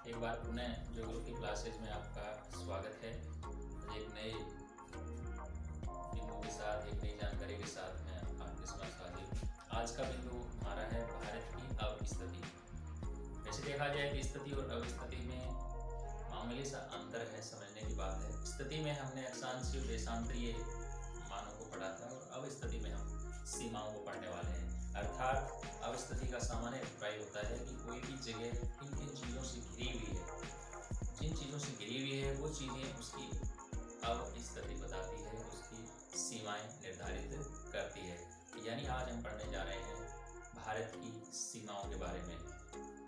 एक बार पुनः geography classes में आपका स्वागत है। एक नए बिंदु के साथ, एक नई जानकारी के साथ मैं आपके समक्ष हाजिर हूँ। आज का बिंदु हमारा है भारत की अवस्थिति। वैसे देखा जाए तो स्थिति और अवस्थिति में मामूली सा अंतर है, समझने की बात है। स्थिति में हमने अक्षांशीय और देशांतरीय मानों को पढ़ा था और अवस्थिति में हम सीमाओं को पढ़ने वाले हैं। अर्थात अवस्थिति का सामान्य अभिप्राय होता है कि कोई भी जगह किन किन चीज़ों से घिरी हुई है, जिन चीज़ों से घिरी हुई है वो चीज़ें उसकी अवस्थिति बताती है, उसकी सीमाएं निर्धारित करती है। यानी आज हम पढ़ने जा रहे हैं भारत की सीमाओं के बारे में।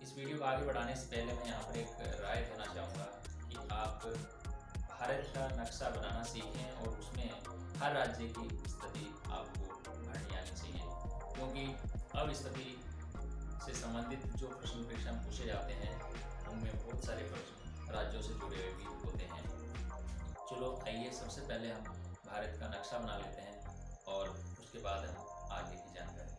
इस वीडियो को आगे बढ़ाने से पहले मैं यहाँ पर एक राय देना चाहूँगा कि आप भारत का नक्शा बनाना सीखें और उसमें हर राज्य की स्थिति आपको भरनी आनी चाहिए, क्योंकि अवस्थिति से संबंधित जो प्रश्न परीक्षा में पूछे जाते हैं उनमें बहुत सारे प्रश्न राज्यों से जुड़े हुए भी होते हैं। चलो आइए सबसे पहले हम भारत का नक्शा बना लेते हैं और उसके बाद हम आगे की जानकारी।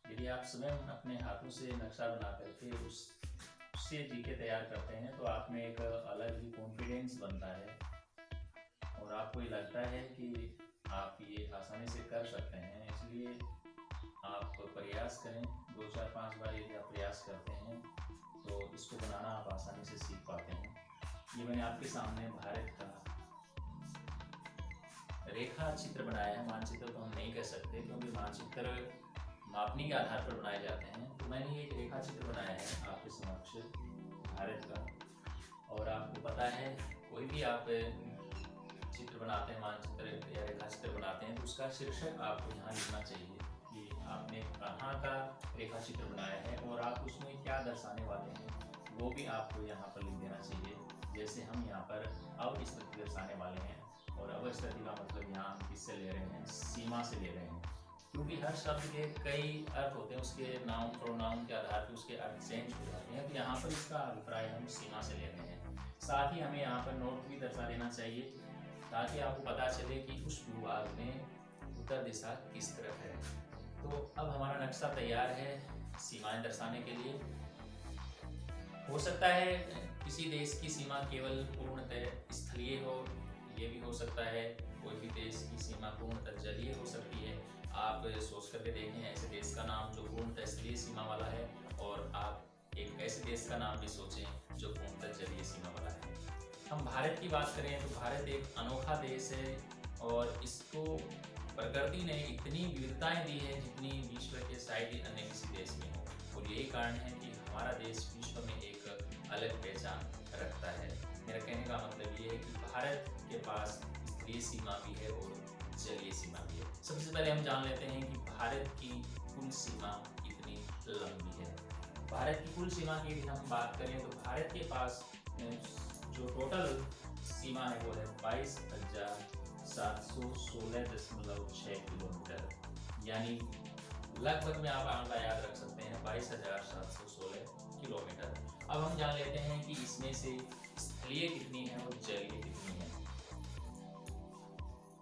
यदि आप स्वयं अपने हाथों से नक्शा बना करके उससे जीके तैयार करते हैं तो आप में एक अलग ही कॉन्फिडेंस बनता है और आपको ये लगता है कि आप ये आसानी से कर सकते हैं। इसलिए आप प्रयास करें, 2 4 5 बार यदि आप प्रयास करते हैं तो इसको बनाना आप आसानी से सीख पाते हैं। ये मैंने आपके सामने भारत का रेखा चित्र बनाया है। मानचित्र तो हम नहीं कह सकते क्योंकि मानचित्र मापनी के आधार पर बनाए जाते हैं। तो मैंने एक रेखा चित्र बनाया है आपके समक्ष भारत का, और आपको पता है कोई भी आप चित्र बनाते हैं, मानचित्र या रेखा चित्र बनाते हैं तो उसका शीर्षक आपको यहाँ लिखना चाहिए कि आपने कहाँ का रेखा चित्र बनाया है और आप उसमें क्या दर्शाने वाले हैं वो भी आपको यहाँ पर लिख देना चाहिए। जैसे हम यहाँ पर अवस्थिति दर्शाने वाले हैं और अवस्थिति का मतलब यहाँ हम किससे ले रहे हैं, सीमा से ले रहे हैं, क्योंकि हर शब्द के कई अर्थ होते हैं, उसके नाउन प्रोनाउन के आधार पर उसके अर्थ चेंज हो जाते हैं। तो यहाँ पर इसका अभिप्राय हम सीमा से ले रहे हैं। साथ ही हमें यहाँ पर नोट भी दर्शा देना चाहिए ताकि आपको पता चले कि उस भूभाग में उत्तर दिशा किस तरफ है। तो अब हमारा नक्शा तैयार है सीमाएं दर्शाने के लिए। हो सकता है किसी देश की सीमा केवल पूर्णतः स्थलीय हो, ये भी हो सकता है कोई भी देश की सीमा पूर्णतः जलीय हो सकती है। आप सोच करके देखें ऐसे देश का नाम जो पूर्णतः स्थलीय सीमा वाला है, और आप एक ऐसे देश का नाम भी सोचें जो पूर्णतः जलीय सीमा वाला है। हम भारत की बात करें तो भारत एक अनोखा देश है और इसको प्रकृति ने इतनी विविधताएं दी है जितनी विश्व के शायद ही अन्य किसी देश में हो, और यही कारण है कि हमारा देश विश्व में एक अलग पहचान रखता है। मेरा कहने का मतलब ये है कि भारत के पास स्थलीय सीमा भी है और जलीय सीमा भी है। सबसे पहले हम जान लेते हैं कि भारत की कुल सीमा कितनी लंबी है। भारत की कुल सीमा की यदि हम बात करें तो भारत के पास जो टोटल सीमा है वो है 22,716.6 किलोमीटर, यानी लगभग में आप आंकड़ा याद रख सकते हैं 22,716 किलोमीटर। अब हम जान लेते हैं कि इसमें से स्थलीय कितनी है और जलीय कितनी है।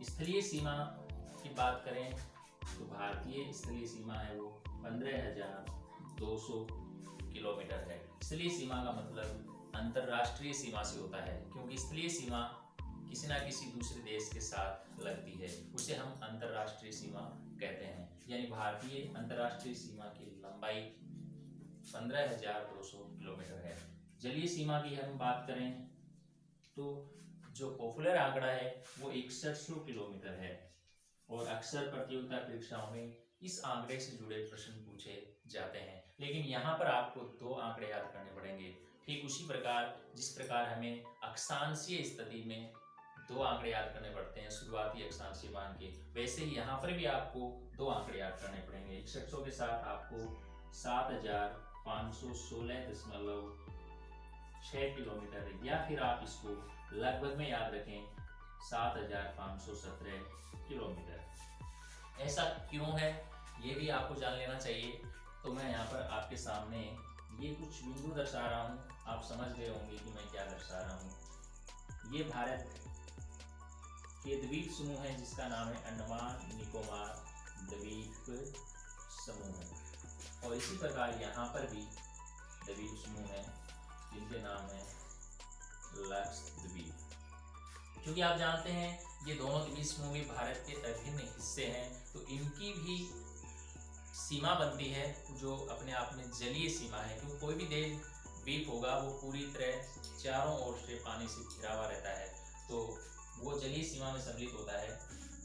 स्थलीय सीमा की बात करें तो भारतीय स्थलीय सीमा है वो 15,200 किलोमीटर है। स्थलीय सीमा का मतलब अंतरराष्ट्रीय सीमा से होता है, क्योंकि स्थलीय सीमा किसी ना किसी दूसरे देश के साथ लगती है, उसे हम अंतरराष्ट्रीय सीमा कहते हैं। यानी भारतीय अंतरराष्ट्रीय सीमा की लंबाई 15,200 किलोमीटर है। जलीय सीमा की हम बात करें तो जो पॉपुलर आंकड़ा है वो 6100 किलोमीटर है, और अक्सर प्रतियोगिता परीक्षाओं में इस आंकड़े से जुड़े प्रश्न पूछे जाते हैं। लेकिन यहाँ पर आपको 2 आंकड़े याद करने पड़ेंगे। ठीक उसी प्रकार जिस प्रकार हमें अक्षांशीय स्थिति में 2 आंकड़े याद करने पड़ते हैं शुरुआती अक्षांशीय मान के, वैसे ही यहाँ पर भी आपको 2 आंकड़े याद करने पड़ेंगे। 6100 के साथ आपको 7516.6 किलोमीटर, या फिर आप इसको लगभग में याद रखें 7517 किलोमीटर। ऐसा क्यों है ये भी आपको जान लेना चाहिए। तो मैं यहाँ पर आपके सामने ये कुछ बिंदु दर्शा रहा हूँ, आप समझ गए होंगे कि मैं क्या दर्शा रहा हूँ। ये भारत के द्वीप समूह है जिसका नाम है अंडमान निकोबार द्वीप समूह है, और इसी प्रकार यहाँ पर भी द्वीप समूह है जिनके नाम है लक्षद्वीप। क्योंकि आप जानते हैं ये दोनों द्वीप समूह भी भारत के अभिन्न हिस्से हैं, तो इनकी भी सीमा बनती है जो अपने आप में जलीय सीमा है। क्योंकि कोई भी देश द्वीप होगा वो पूरी तरह चारों ओर से पानी से घिरा हुआ रहता है, तो वो जलीय सीमा में सम्मिलित होता है।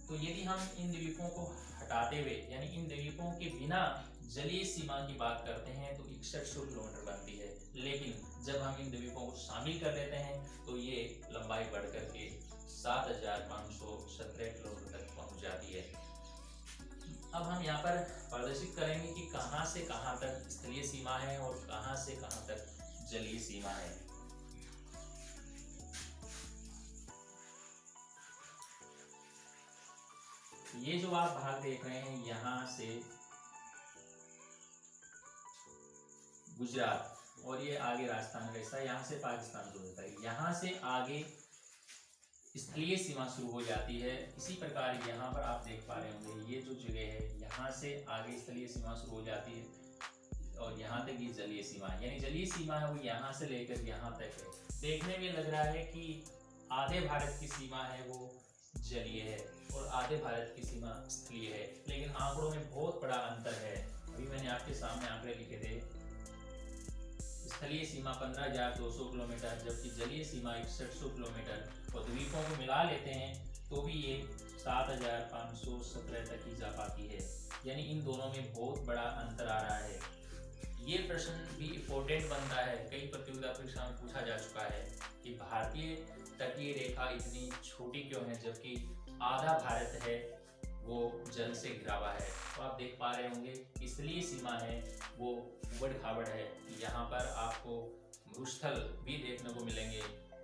तो यदि हम इन द्वीपों को हटाते हुए यानी इन द्वीपों के बिना जलीय सीमा की बात करते हैं तो 6100 किलोमीटर बनती है, लेकिन जब हम इन द्वीपों को शामिल कर देते हैं तो ये लंबाई बढ़कर के 7517 किलोमीटर तक पहुंच जाती है। अब हम यहाँ पर प्रदर्शित करेंगे कि कहाँ से कहाँ तक स्थलीय सीमा है और कहाँ से कहाँ तक जलीय सीमा है। ये जो आप भाग देख रहे हैं यहाँ से गुजरात और ये आगे राजस्थान का हिस्सा, यहाँ से पाकिस्तान शुरू होता है, यहाँ से आगे स्थलीय सीमा शुरू हो जाती है। इसी प्रकार यहाँ पर आप देख पा रहे होंगे ये जो जगह है यहाँ से आगे स्थलीय सीमा शुरू हो जाती है और यहाँ तक ये जलीय सीमा है, यानी जलीय सीमा है वो यहाँ से लेकर यहाँ तक है। देखने में लग रहा है कि आधे भारत की सीमा है वो जलीय है और आधे भारत की सीमा स्थलीय है, लेकिन आंकड़ों में बहुत बड़ा अंतर है। अभी मैंने आपके सामने आंकड़े लिखे थे, स्थलीय सीमा 15,200 किलोमीटर जबकि जलीय सीमा 6100 किलोमीटर, और द्वीपों को मिला लेते हैं तो भी ये 7517 तक ही जा पाती है, यानी इन दोनों में बहुत बड़ा अंतर आ रहा है। ये प्रश्न भी इम्पोर्टेंट बनता है, कई प्रतियोगिता परीक्षा में पूछा जा चुका है कि भारतीय तटीय रेखा इतनी छोटी क्यों है जबकि आधा भारत है वो जल से घिरा हुआ है। तो आप देख पा रहे होंगे स्थलीय सीमा है वो उबड़ खाबड़ है। यहाँ पर आपको मरुस्थल भी देखने को मिलेंगे,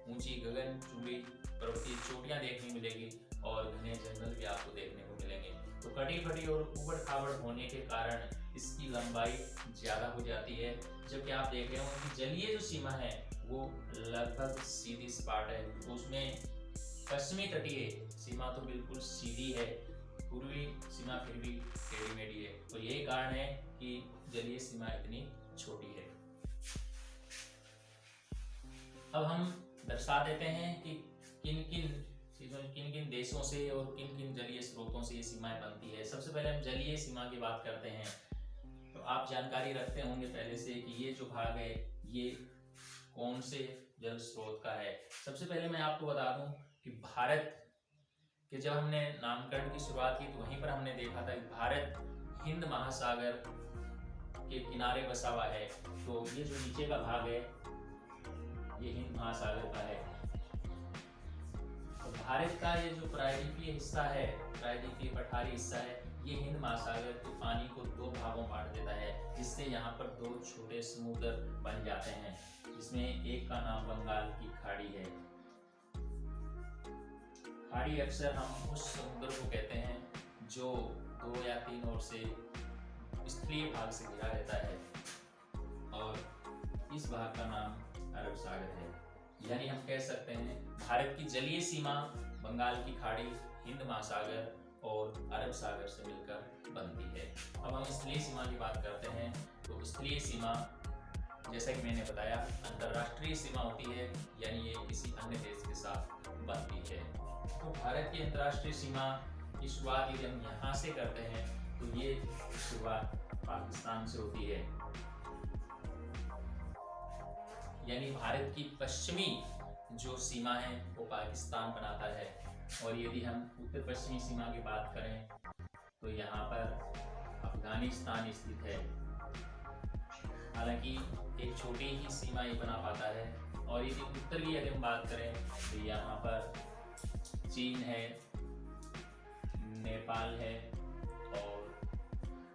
ऊंची गगनचुंबी पर्वतीय चोटियां देखने मिलेगी और घने जंगल भी आपको देखने को मिलेंगे। तो कटी फटी और उबड़ खाबड़ होने के कारण इसकी लंबाई ज्यादा हो जाती है, जबकि आप देख रहे होंगे कि जलीय जो सीमा है वो लगभग सीधी सपाट है। तो उसमें पश्चिमी तटीय सीमा तो बिल्कुल सीधी है, पूर्वी सीमा फिर भी टेढ़ी मेढ़ी है। तो यही कारण है कि जलीय सीमा इतनी छोटी है। अब हम दर्शा देते हैं कि किन किन देशों से और किन किन जलीय स्रोतों से ये सीमाएं बनती है। सबसे पहले हम जलीय सीमा की बात करते हैं। तो आप जानकारी रखते होंगे पहले से कि ये जो भाग है ये कौन से जल स्रोत का है। सबसे पहले मैं आपको बता दूं कि भारत के जब हमने नामकरण की शुरुआत की तो वहीं पर हमने देखा था कि भारत हिंद महासागर के किनारे बसा हुआ है। तो ये जो नीचे का भाग है ये हिंद महासागर का है। तो भारत का ये जो प्रायद्वीपीय हिस्सा है, प्रायद्वीपीय पठारी हिस्सा है, ये हिंद महासागर के पानी को 2 भागों में बांट देता है, जिससे यहाँ पर 2 छोटे समुद्र बन जाते हैं, जिसमें एक का नाम बंगाल की खाड़ी है। खाड़ी अक्सर हम उस समुद्र को कहते हैं जो 2 या 3 ओर से स्थलीय भाग से घिरा रहता है, और इस भाग का नाम अरब सागर है। यानी हम कह सकते हैं भारत की जलीय सीमा बंगाल की खाड़ी, हिंद महासागर और अरब सागर से मिलकर बनती है। अब हम स्थलीय सीमा की बात करते हैं। तो स्थलीय सीमा जैसा कि मैंने बताया अंतर्राष्ट्रीय सीमा होती है, यानी ये किसी अन्य देश के साथ बनती है। तो भारत की अंतर्राष्ट्रीय सीमा की शुरुआत यदि हम यहाँ से करते हैं तो ये शुरुआत पाकिस्तान से होती है, यानी भारत की पश्चिमी जो सीमा है वो पाकिस्तान बनाता है। और यदि हम उत्तर पश्चिमी सीमा की बात करें तो यहाँ पर अफगानिस्तान स्थित है। हालांकि एक छोटी ही सीमा ये बना पाता है। और यदि उत्तर की यदि हम बात करें तो यहाँ पर चीन है, नेपाल है और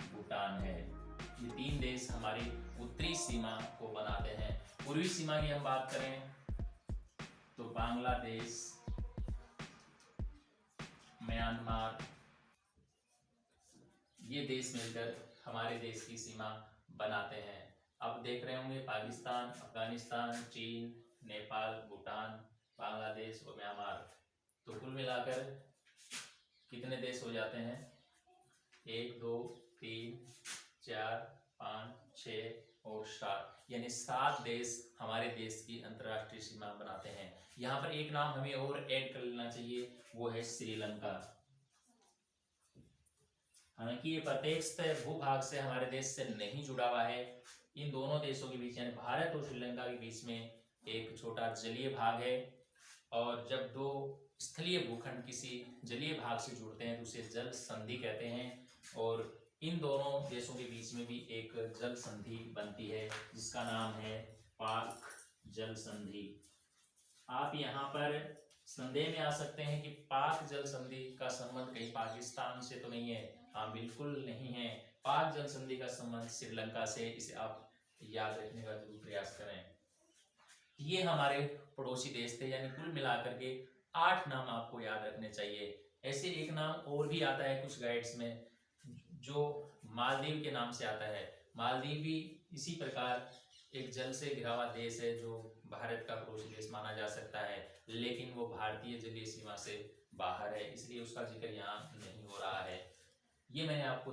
भूटान है। ये 3 देश हमारी उत्तरी सीमा को बनाते हैं। पूर्वी सीमा की हम बात करें तो बांग्लादेश, म्यांमार, ये देश मिलकर हमारे देश की सीमा बनाते हैं। आप देख रहे होंगे पाकिस्तान, अफगानिस्तान, चीन, नेपाल, भूटान, बांग्लादेश और म्यांमार। तो कुल मिलाकर कितने देश हो जाते हैं? 1 2 3 4 5 6 और 7, यानी 7 देश हमारे देश की अंतर्राष्ट्रीय सीमा बनाते हैं। यहाँ पर एक नाम हमें और ऐड कर लेना चाहिए, वो है श्रीलंका। हालांकि ये प्रत्यक्ष भूभाग से हमारे देश से नहीं जुड़ा हुआ है। इन दोनों देशों के बीच यानी भारत और श्रीलंका के बीच में एक छोटा जलीय भाग है, और जब दो स्थलीय भूखंड किसी जलीय भाग से जुड़ते हैं तो उसे जल संधि कहते हैं। और इन दोनों देशों के बीच में भी एक जल संधि बनती है जिसका नाम है पाक जल संधि। आप यहाँ पर संदेह में आ सकते हैं कि पाक जल संधि का संबंध कहीं पाकिस्तान से तो नहीं है। हाँ, बिल्कुल नहीं है। पाक जल संधि का संबंध श्रीलंका से, इसे आप याद रखने का जरूर प्रयास करें। ये हमारे पड़ोसी देश थे, यानी कुल मिलाकर के 8 नाम आपको याद रखने चाहिए। ऐसे एक नाम और भी आता है कुछ गाइड्स में, जो मालदीव के नाम से आता है। मालदीव भी इसी प्रकार एक जल से घिरा हुआ देश है जो भारत का पड़ोसी देश माना जा सकता है, लेकिन वो भारतीय जलीय सीमा से बाहर है, इसलिए उसका जिक्र यहाँ नहीं हो रहा है। ये मैंने आपको